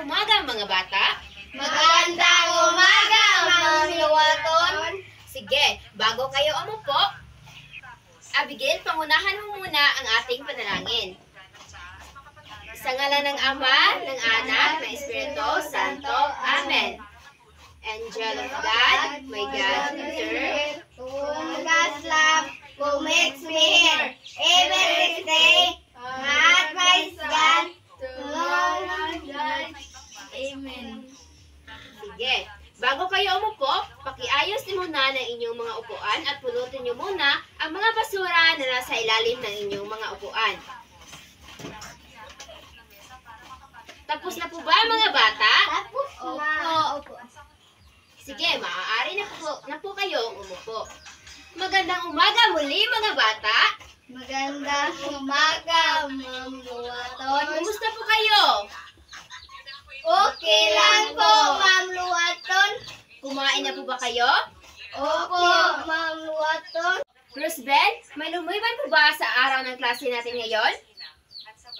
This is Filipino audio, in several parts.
umaga mga bata. Magandang umaga, Ma'am Luwaton. Sige, bago kayo umupo, Abigail, pangunahan mo muna ang ating panalangin. Sa ngalan ng Ama, ng Anak, ng Espiritu Santo. Amen. Angel of God, my God, Mother, God's love who makes me here every day. Not my God, to Lord and God. Amen. Sige. Bago kayo umupo, pakiayos din muna ng inyong mga upuan at pulutin niyo muna ang mga basura na nasa ilalim ng inyong mga upuan. Tapos na po ba mga bata? Tapos na. Opo. Sige, maaari na po kayong umupo. Magandang umaga muli mga bata. Magandang umaga, Ma'am Luwaton. Kumusta po kayo? Okay lang po, Ma'am Luwaton. Kumain na po ba kayo? Opo, Ma'am Luwaton. Rosbel, may lumiban po ba sa araw ng klase natin ngayon?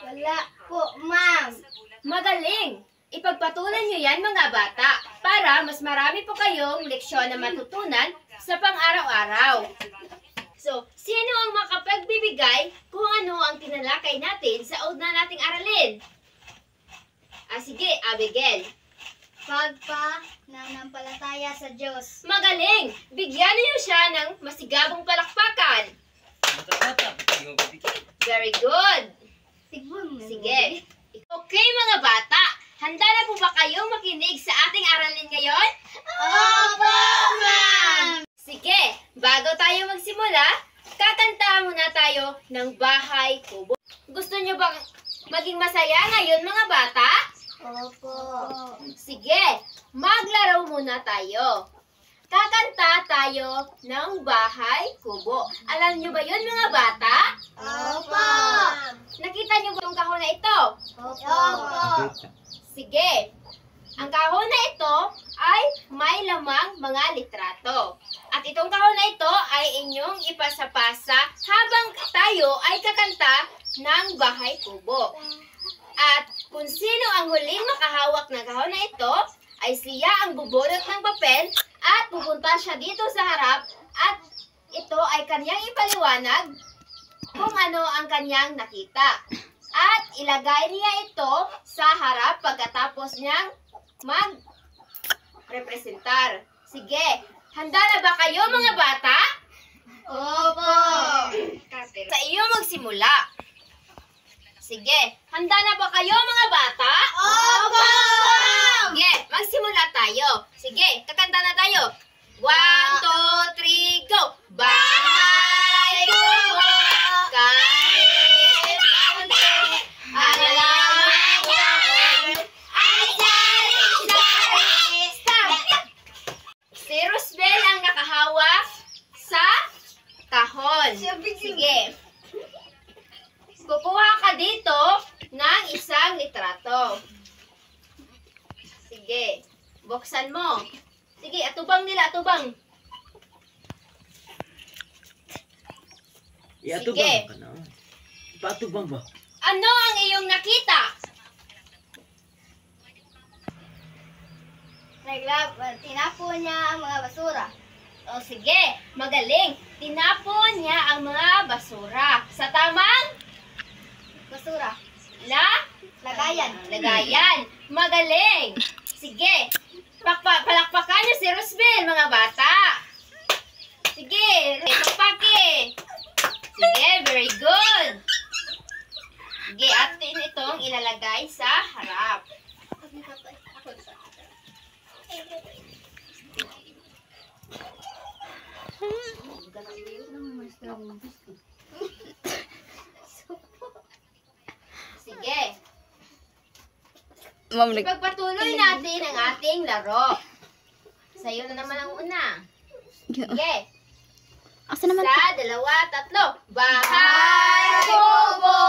Wala po, Ma'am. Magaling! Ipagpatuloy niyo yan mga bata para mas marami po kayong leksyon na matutunan sa pang-araw-araw. So, sino ang makapagbibigay kung ano ang tinalakay natin sa una nating aralin? Sige, Abigail. Pagpananampalataya sa Diyos. Magaling! Bigyan niyo siya ng masigabong palakpakan. Very good! Sige. Okay mga bata, handa na po ba kayong makinig sa ating aralin ngayon? Opo, Ma'am! Sige, bago tayo magsimula, kakanta muna tayo ng Bahay Kubo. Gusto niyo bang maging masaya ngayon mga bata? Opo. Sige, maglaro muna tayo. Kakanta tayo ng Bahay Kubo. Alam niyo ba yun mga bata? Opo. Nakita niyo ba yung kahon na ito? Opo. Sige. Ang kahon na ito ay may lamang mga litrato. At itong kahon na ito ay inyong ipasapasa habang tayo ay kakanta ng Bahay Kubo. At kung sino ang huling makahawak ng kahon na ito, ay siya ang bubunot ng papel at pupunta siya dito sa harap at ito ay kanyang ipaliwanag kung ano ang kanyang nakita. At ilagay niya ito sa harap pagkatapos niyang mag-representar. Sige, handa na ba kayo mga bata? Opo. Sa iyo magsimula. Sige, handa na ba kayo mga bata? Opo. Sige, magsimula tayo. Sige, kakanta na tayo. 1, 2, 3, go! Bahay Kubo, kahit kaunti, ang laman niyan ay sari-sari. Stop! Si Rosbel ang nakahawak sa kahon. Sige. Kukuha ka dito ng isang litrato. Sige. Buksan mo. Sige, atubang nila, atubang. Iatubang ka na. Patubang ba? Ano ang iyong nakita? Tinapon niya ang mga basura. O sige, magaling. Tinapon niya ang mga basura. Sa tamang Basura. lagayan. Lagayan. Magaling. Sige. Palakpakan niyo si Rosbel, mga bata. Sige, pakpaki. Sige, very good. Sige, atin itong ilalagay sa harap. Sige. Ipagpatuloy natin ang ating laro. Sa'yo na naman ang una. Sige. Asa naman? Isa, dalawa, tatlo. Bahay Kubo,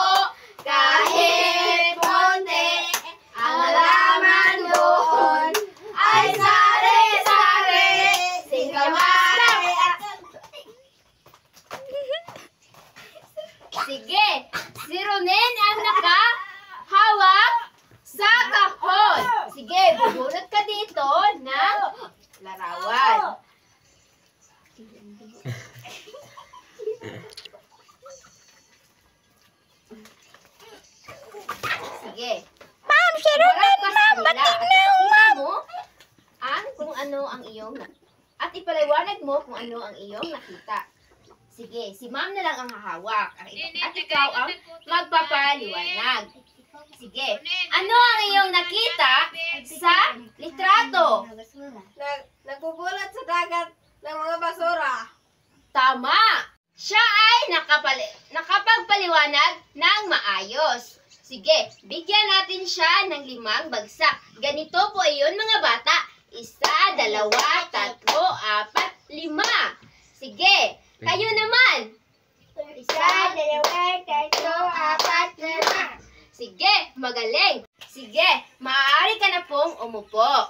kahit konti, ang laman doon ay sari-sari, singkamay at... Sige, si Ronen ang nakahawak sa kahon. Sige, bubunot ka dito ng larawan. Sige. Ma'am, si Humarap Ruben, ka sa ma'am. kanila. Batik At na, ipakita mo kung ano ang iyong at ipaliwanag mo kung ano ang iyong nakita. Sige, si ma'am na lang ang hahawak. At ikaw ang magpapaliwanag. Sige, ano ang iyong nakita sa litrato? Nagpupulot sa dagat ng mga basura. Tama! Siya ay nakapagpaliwanag ng maayos. Sige, bigyan natin siya ng 5 bagsak. Ganito po iyon mga bata. 1, 2, 3, 4, 5. Sige, kayo naman. 1, 2, 3, 4, 5. Sige, magaling. Sige, maaari ka na pong umupo.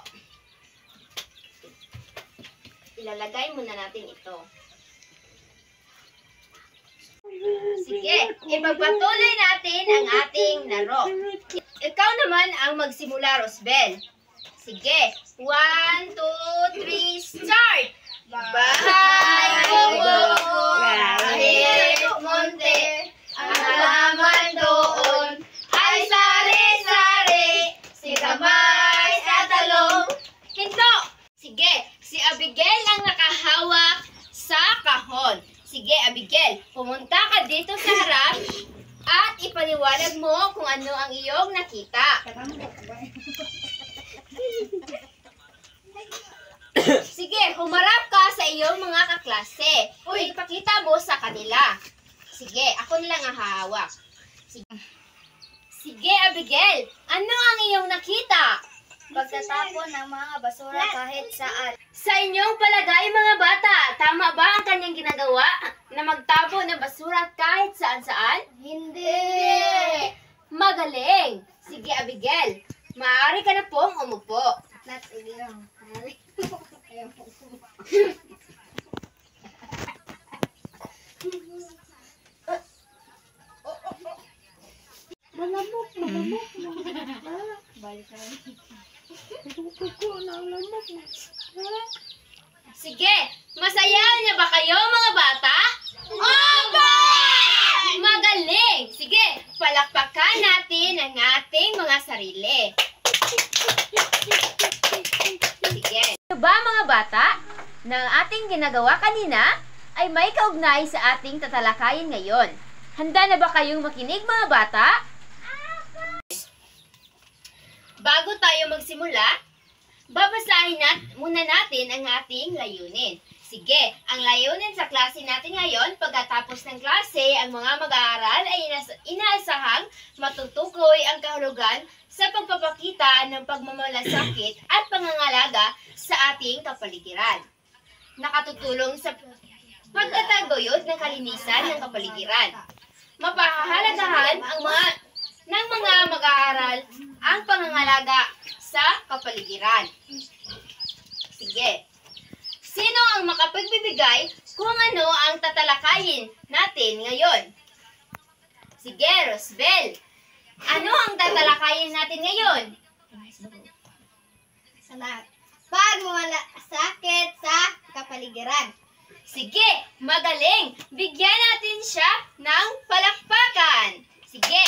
Ilalagay muna natin ito. Sige, ipagpatuloy natin ang ating laro. Ikaw naman ang magsimula, Rosbel. Sige, 1, 2, 3, start! Bahay kubo, kahit monte, ang halaman doon ay sari-sari, si kamay sa talong. Hinto! Sige, si Abigail ang nakahawak sa kahon. Sige, Abigail, pumunta ka dito sa harap at ipaliwanag mo kung ano ang iyong nakita. Sige, humarap ka sa iyong mga kaklase. Uy, ipakita mo sa kanila. Sige, ako na lang ang hahawak. Sige, Abigail, ano ang iyong nakita? Pagtatapon ng mga basura kahit saan. Sa inyong palagay, mga bata, tama ba ang kanyang ginagawa na magtapon ng basura kahit saan-saan? Hindi. Magaling! Sige, Abigail, maaari ka na pong umupo. Sige, masaya niya ba kayo, mga bata? Opo! Magaling! Sige, palakpakan natin ang ating mga sarili. Sige. Ano ba, mga bata? Na ang ating ginagawa kanina ay may kaugnay sa ating tatalakayin ngayon. Handa na ba kayong makinig, mga bata? Bago tayo magsimula, babasahin muna natin ang ating layunin. Sige, ang layunin sa klase natin ngayon, pagkatapos ng klase, ang mga mag-aaral ay inaasahang matutukoy ang kahulugan sa pagpapakita ng pagmamalasakit at pangangalaga sa ating kapaligiran. Nakatutulong sa pagtataguyod ng kalinisan ng kapaligiran. Mapahahalagahan ng mga mag-aaral ang pangangalaga sa kapaligiran. Sige. Sino ang makapagbibigay kung ano ang tatalakayin natin ngayon? Sige, Rosbel. Ano ang tatalakayin natin ngayon? Pagmamalasakit sa kapaligiran. Sige, magaling. Bigyan natin siya ng palakpakan. Sige.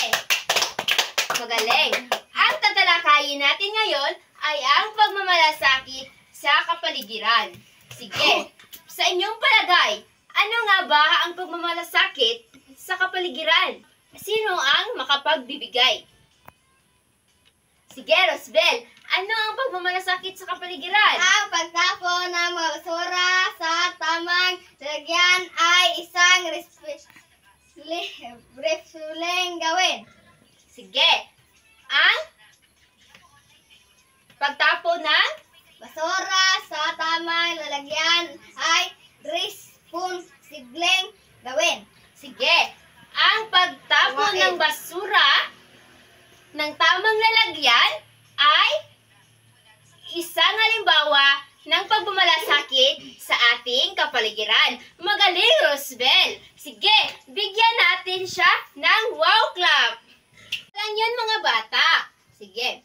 Magaling. Ang tatalakayin natin ngayon ay ang pagmamalasakit sa kapaligiran. Sige, sa inyong palagay, ano nga ba ang pagmamalasakit sa kapaligiran? Sino ang makapagbibigay? Sige, Rosbel, ano ang pagmamalasakit sa kapaligiran? Ang pagtapon ng mga basura sa tamang lalagyan ay isang responsibleng gawin. Sige, ang pagtapon ng Basura sa tamang lalagyan ay responsibleng gawin. Sige, ang pagtapon ng basura ng tamang lalagyan ay isang halimbawa ng pagmamalasakit sa ating kapaligiran. Magaling, Rosbel! Sige, bigyan natin siya ng wow clap! Lang yun, mga bata. Sige.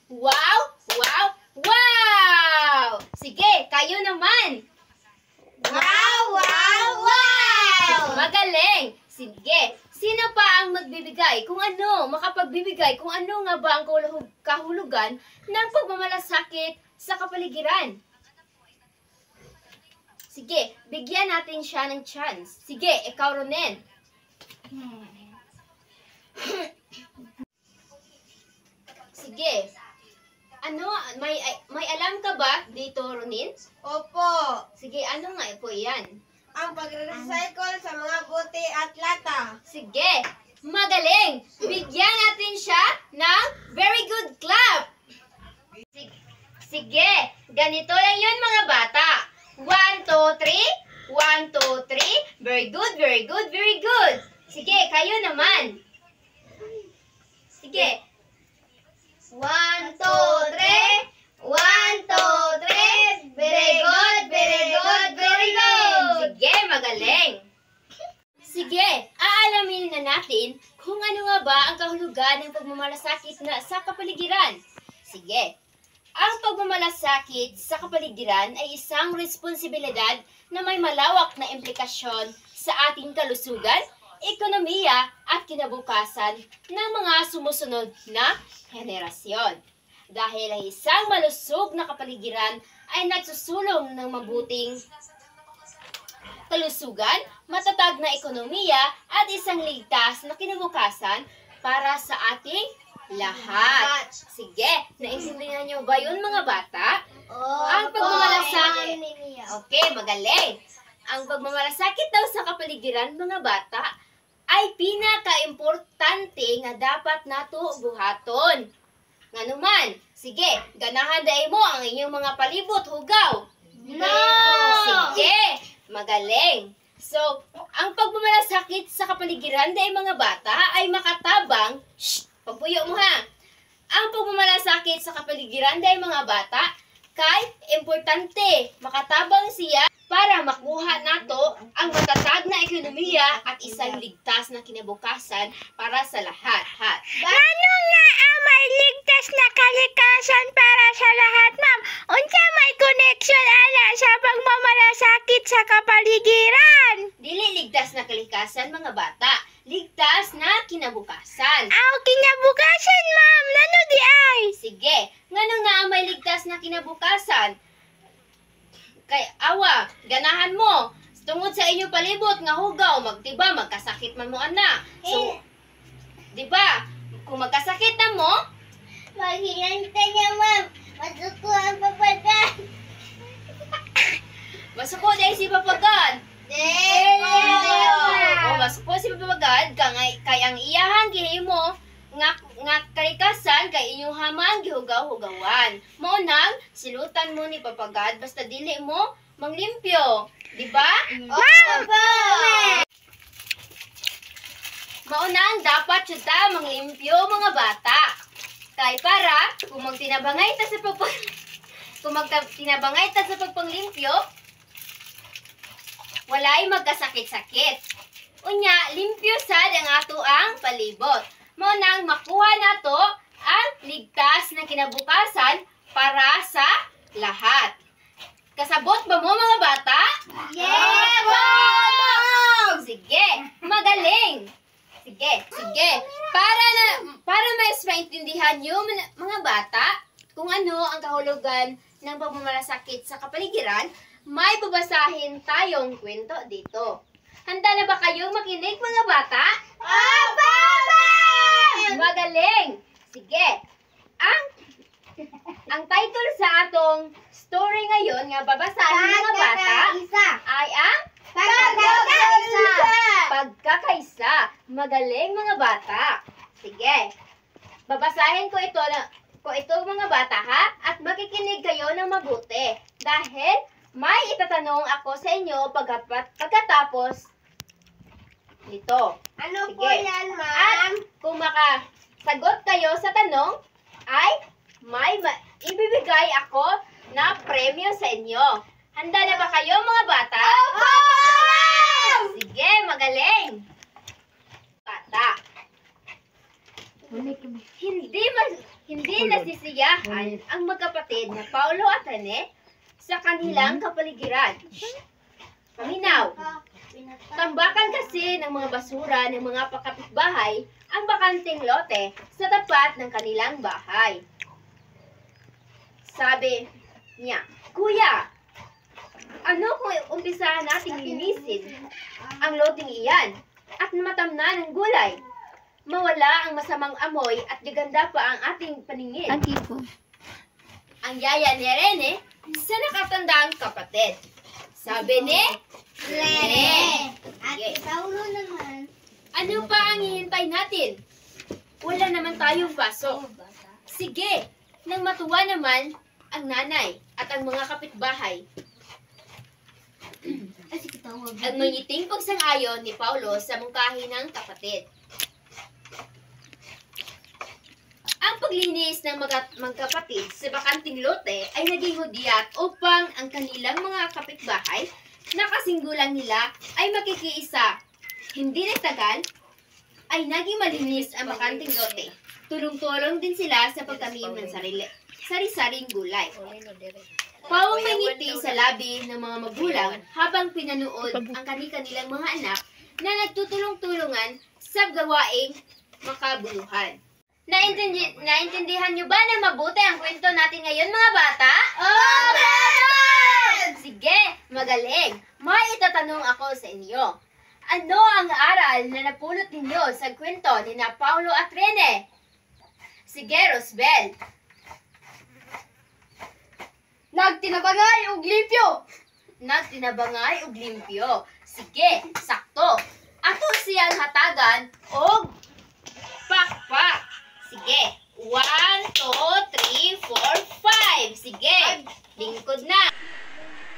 Wow! wow, wow! Sige, kayo naman. Wow, wow, wow! Magaling! Sige, sino pa ang magbibigay? Kung ano, makapagbibigay, kung ano nga ba ang kahulugan ng pagmamalasakit sa kapaligiran? Sige, bigyan natin siya ng chance. Sige, ikaw, Ronen. Sige. Ano, may alam ka ba dito, Ronin? Opo. Sige, ano nga po yan? Ang pag-recycle sa mga buti at lata. Sige, magaling! Bigyan natin siya ng very good clap! Sige, ganito lang yun mga bata. 1, 2, 3. 1, 2, 3. Very good, very good, very good. Sige, kayo naman. Sige. 1, 2, 3. 1, 2, 3. Very good, very good, very good. Sige, magaling. Sige, aalamin na natin kung ano nga ba ang kahulugan ng pagmamalasakit na sa kapaligiran. Sige, ang pagmamalasakit sa kapaligiran ay isang responsibilidad na may malawak na implikasyon sa ating kalusugan, ekonomiya at kinabukasan ng mga sumusunod na henerasyon. Dahil ang isang malusog na kapaligiran ay nagsusulong ng mabuting kalusugan, matatag na ekonomiya at isang ligtas na kinabukasan para sa ating lahat. Sige, naintindihan niyo ba yun mga bata? Ang pagmamalasakit. Okay, magaling. Ang pagmamalasakit daw sa kapaligiran mga bata ay pinaka-importante nga dapat nato buhaton. Nga naman, sige, ganahan dai mo ang inyong mga palibot, hugaw. No! Sige, magaling. So, ang pagmamalasakit sa kapaligiran dai mga bata ay makatabang, pagpuyo mo ha. Ang pagmamalasakit sa kapaligiran dai mga bata kay importante, makatabang siya para makuha nato ang matatag na ekonomiya at isang ligtas na kinabukasan para sa lahat. Ano nga ang may ligtas na kalikasan para sa lahat, ma'am? Unsa may connection ala sa pagmamalasakit sa kapaligiran? Dili ligtas na kalikasan mga bata, ligtas na kinabukasan. Aw, kinabukasan, ma'am. Nano di ay? Sige, nganong na ang may ligtas na kinabukasan? Kay awa, ganahan mo. Tungod sa inyong palibot nga hugaw, magtiba, magkasakit man mo ana. So, di ba? Kung magkasakit na mo, Maghihanta niya, ma'am. Masuko ang papagan. masuko dahil si Papagan. O, masuko si Papagan, kay ang iyahan gihimo nga kalikasan kay inyong hamang gihugaw-hugawan. Mo nang silutan mo ni Papagad basta dili mo manglimpyo, di ba? Opo! Maunang dapat syuta manglimpyo mga bata. Kay para kung magtinabangay ta sa tinabangay ta sa pagpanglimpyo, walay magkasakit-sakit. Unya, limpyo sad ang ato ang palibot. Maunang makuha nato ang ligtas na kinabukasan para sa lahat. Kasabot ba mo mga bata? Yes, ma'am! Sige, magaling. Sige. Para mas maintindihan niyo mga bata kung ano ang kahulugan ng pagmamalasakit sa kapaligiran, may babasahin tayong kwento dito. Handa na ba kayong makinig mga bata? Opo, ma'am! Magaling. Sige. Ang title sa atong story ngayon nga babasahin mga bata ay ang Pagkakaisa. Magaling mga bata. Sige. Babasahin ko ito mga bata ha at makikinig kayo ng mabuti dahil may itatanong ako sa inyo pagkatapos nito. Ano Sige. po yan, At ma'am? kung makasagot kayo sa tanong ay may ibibigay ako na premyo sa inyo. Handa na ba kayo mga bata? Opo, ma'am! Sige, magaling. Bata. Hindi nasisiyahan ang magkapatid na Paulo at Rene sa kanilang kapaligiran. Paminaw. Tambakan kasi ng mga basura ng mga pakapitbahay ang bakanting lote sa tapat ng kanilang bahay. Sabi niya, Kuya, ano kung umpisahan nating linisin ang loteng iyan at matamna ng gulay? Mawala ang masamang amoy at gaganda pa ang ating paningin. Ang tipo. Ang yaya ni Rene sa nakatandaang kapatid. Sabi ni Rene. At Sige. Paulo naman. Ano pa ang hihintay natin? Wala naman tayong pasok. Sige, nang matuwa naman ang nanay at ang mga kapitbahay. Ay, sige, tawag. Ang mangiting pagsang-ayon ni Paulo sa mungkahi ng kapatid. Ang paglinis ng magkapatid sa bakanting lote ay naging hudyat upang ang kanilang mga kapitbahay na kasinggulang nila ay makikiisa. Hindi nagtagal ay naging malinis ang bakanting lote. Tulong-tulong din sila sa pagtanim ng sari-saring gulay. Pawang may ngiti sa labi ng mga magulang habang pinanood ang kanilang mga anak na nagtutulong-tulungan sa gawaing makabuluhan. Naintindihan niyo ba ng mabuti ang kwento natin ngayon, mga bata? Opo! Sige, magaling. May itatanong ako sa inyo. Ano ang aral na napulot ninyo sa kwento ni na Paulo at Rene? Sige, Rosbel. Nagtinabangay og limpyo. Nagtinabangay og limpyo. Sige, sakto. Ato siyang hatagan og pakpak. Sige. 1, 2, 3, 4, 5. Sige. Lingkod na.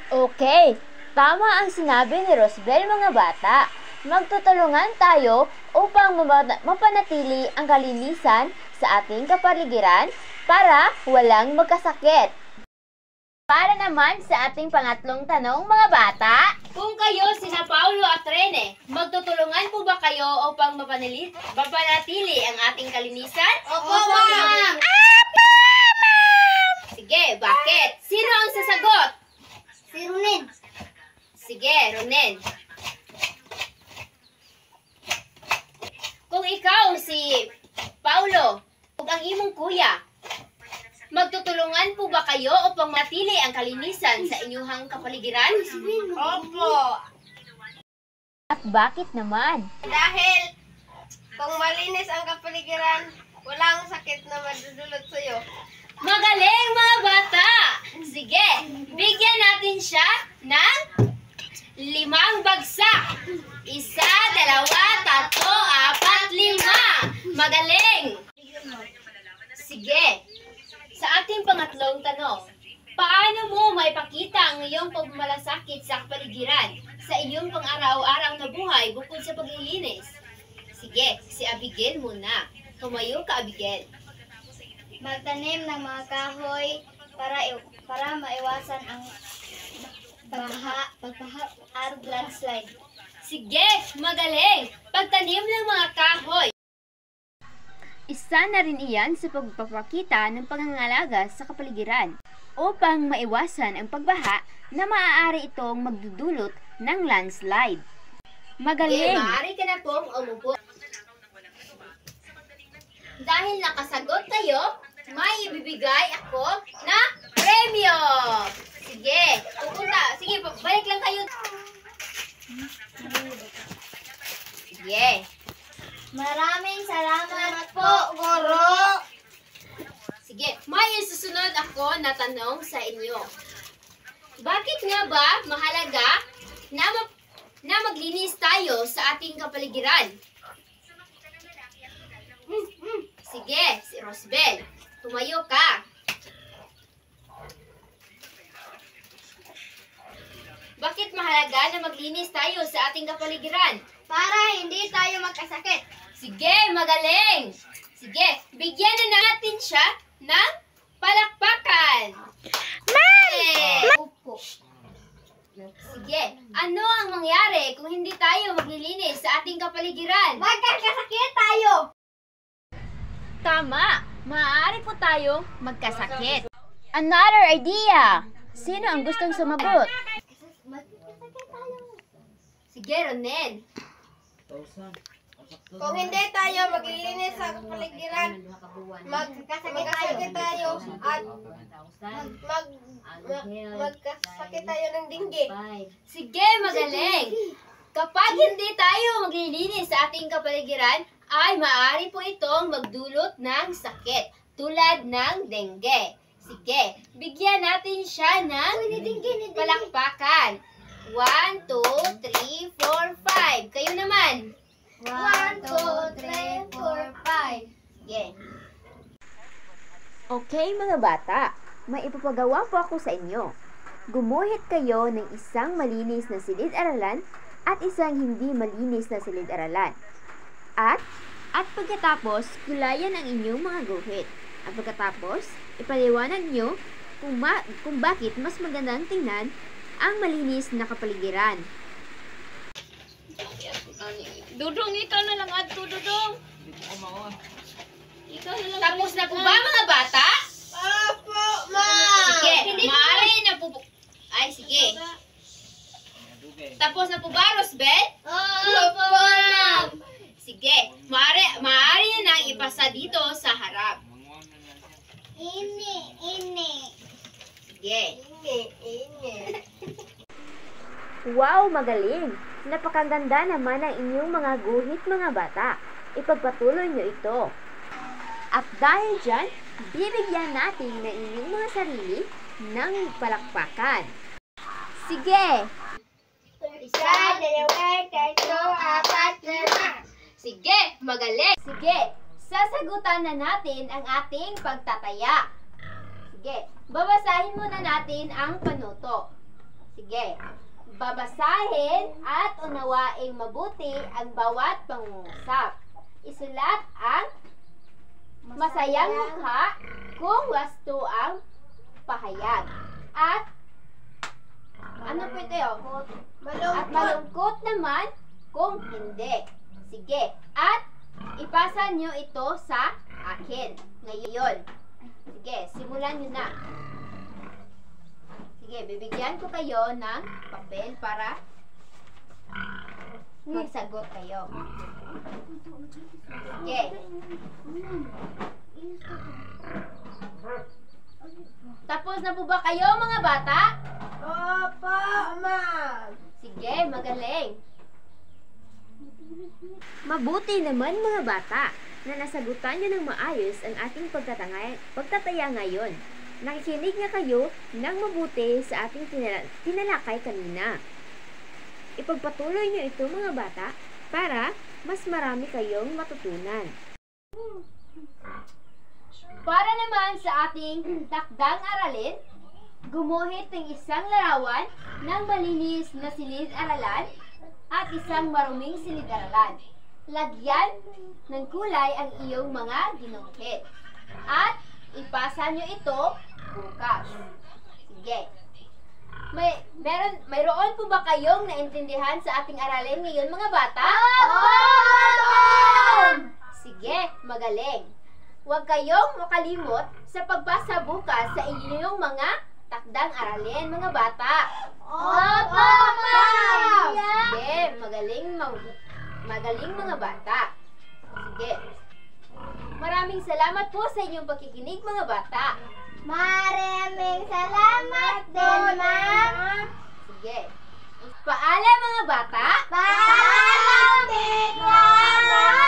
Okay, tama ang sinabi ni Rosbel, mga bata. Magtutulungan tayo upang mapanatili ang kalinisan sa ating kapaligiran para walang magkasakit. Para naman sa ating pangatlong tanong, mga bata, Kung kayo sina Paulo at Rene, magtutulungan po ba kayo upang mapanatili ang ating kalinisan? Opo, ma'am. Sige, bakit? Sino ang sasagot? Si Runin. Sige, Ronen. Kung ikaw si Paulo ug ang imong kuya, magtutulungan po ba kayo upang matili ang kalinisan sa inyong kapaligiran? Opo. at bakit naman? Dahil kung malinis ang kapaligiran, walang sakit na madudulot sa'yo. Magaling, mga bata! Sige, bigyan natin siya ng 5 bagsak. 1, 2, 3, 4, 5. Magaling! Sige, sa ating pangatlong tanong, paano mo maipakita ang iyong pagmamalasakit sa kapaligiran sa iyong pang-araw-araw na buhay bukod sa paglilinis? Sige, si Abigail muna. Tumayo ka, Abigail. Magtanim ng mga kahoy para maiwasan ang pagbaha at landslide. Sige, magaling! Pagtanim ng mga kahoy. Isa na rin iyan sa pagpapakita ng pangangalaga sa kapaligiran upang maiwasan ang pagbaha na maaari itong magdudulot ng landslide. Sige, Magaling! maaari ka na pong umupo. Dahil nakasagot kayo, may ibibigay ako na premyo. Sige, pupunta. Sige, balik lang kayo. Sige. Maraming salamat po, Guro. Sige, may isusunod ako na tanong sa inyo. Bakit nga ba mahalaga na maglinis tayo sa ating kapaligiran? Sige, si Rosbel, tumayo ka. Bakit mahalaga na maglinis tayo sa ating kapaligiran? Para hindi tayo magkasakit. Sige, magaling! Sige, bigyan na natin siya ng palakpakan. Upo. Sige, ano ang mangyari kung hindi tayo maglilinis sa ating kapaligiran? Magkakasakit tayo. Tama! Maaari po tayong magkasakit. Another idea! Sino ang gustong sumagot? Sige, Ronel. Kung hindi tayo maglilinis sa kapaligiran, magkasakit tayo at magkasakit tayo ng dinggi. Sige, magaling. Kapag hindi tayo maglilinis sa ating kapaligiran, ay maaari po itong magdulot ng sakit, tulad ng dengue. Sige, bigyan natin siya ng palakpakan. 1, 2, 3, 4, 5. Kayo naman. 1, 2, 3, 4, 5. Sige. Okay mga bata, may ipapagawa po ako sa inyo. Gumuhit kayo ng isang malinis na silid-aralan at isang hindi malinis na silid-aralan. At pagkatapos, kulayan ang inyong mga guhit. At pagkatapos, ipaliwanag nyo kung bakit mas magandang tingnan ang malinis na kapaligiran. Dudong, ikaw na lang ato, Dudong. Ikaw na lang. Tapos na po ba mga bata? Opo, ma'am. Sige, maaari na po. Ay, sige. Tapos na po ba, Rosbel? Opo, ma'am. Sige, maaari na nang ipasa dito sa harap. Ini. Sige. Ini. Wow, magaling! Napakaganda naman ang inyong mga guhit mga bata. Ipagpatuloy nyo ito. At dahil dyan, bibigyan natin ng inyong mga sarili ng palakpakan. Sige! 1, 2, 3, 4, 5. Sige, magaling. Sige, sasagutan na natin ang ating pagtataya. Sige, babasahin muna natin ang panuto. Sige, babasahin at unawaing mabuti ang bawat pangungusap. Isulat ang masayang mukha kung wasto ang pahayag. At ano po ito yun? At malungkot naman kung hindi. Sige, at ipasa nyo ito sa akin ngayon. Sige, simulan nyo na. Sige, bibigyan ko kayo ng papel para magsagot kayo. Sige. Tapos na po ba kayo mga bata? Opo, ma'am. Sige, magaling. Mabuti naman mga bata na nasagutan nyo ng maayos ang ating pagtataya ngayon. Nakikinig nga kayo ng mabuti sa ating tinalakay kanina. Ipagpatuloy nyo ito mga bata para mas marami kayong matutunan. Para naman sa ating takdang aralin, gumuhit ng isang larawan ng malinis na silid-aralan at isang maruming silid-aralan. Lagyan ng kulay ang iyong mga ginuhit. At ipasa nyo ito bukas. Sige. Mayroon po ba kayong naintindihan sa ating aralin ngayon mga bata? Sige, magaling. Huwag kayong makalimot sa pagbasa bukas sa inyong mga takdang aralin mga bata. Opo, ma'am. Sige, magaling mga bata. Sige. Maraming salamat po sa inyong pakikinig mga bata. Maraming salamat din, ma'am. Sige. Paalam mga bata. Paalam din, ma'am.